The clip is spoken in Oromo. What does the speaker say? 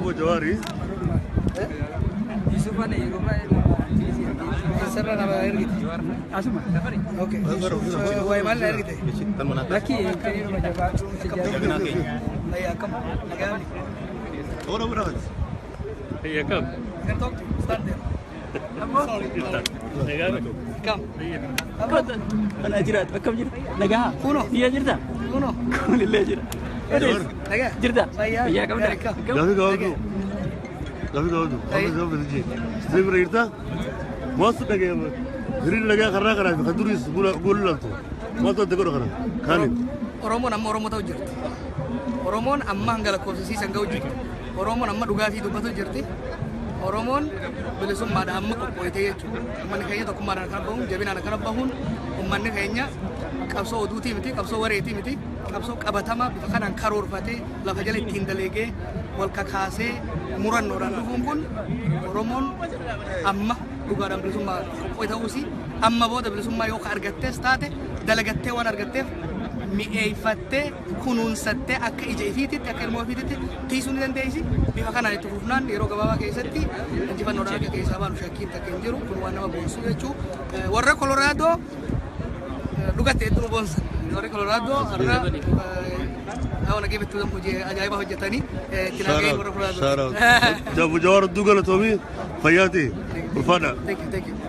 أبو جواري يوسف أنا يروح سر أنا بيرجع أسمع أوكي ويمان لا يرجع لكن كريم مجبا هيا كم نجامي أورا براد هي كم؟ كنتم ستاندر كم أنا أجرت كم جرت نجاها كونو هي جرت كونو كل اللي جرت نجا جرت هيا كم جافي جاودو جافي جاودو أنا جافي بتجي سيف ريرتا ما صدق يا مان غير لقى خرّا خرّا خدوريس قول لانتو ما تقدر خرّا خالد Oromoon amma Oromoo ta'u jirti. Oromoon amma hanga lakkoofsisiisan ga'u jirti. Oromoon amma dhugaatii dubbatu jirti. Oromoon bilisummaadhaan amma qoqqooyitee jechuudha. Uummanni keenya tokkummaadhaan kan bahuun jabinaan kan bahuun uummanni keenya qabsoo oduutii miti qabsoo wareetii miti qabsoo qabatamaa bifa kanaan karoorfatee lafa jala ittiin daleegee wal kakaasee murannoodhaan dhufuun kun Oromoon amma dhugaadhaan bilisummaa qoqqooyii ta'uusi amma booda bilisummaa yoo argattees taate dalagattee waan argatteef mi'eeffattee kunuunsattee akka ija ifiititti akka ilmoo ifiititti tiisuu ni dandeessi bifa kanaan itti fufnaan yeroo gabaabaa keessatti injifannoodhaan akka keessaa baanu shakkiin takka hin jiru kun waan nama boonsuu jechuu warra Kolooraadoo dhugatti hedduu boonsa warri Kolooraadoo irra hawa nagee bittuu hojii ajaa'ibaa hojjetanii itti nagee warra Kolooraadoo. Jawar duugala toomii fayyaati ulfaadha. Thank you.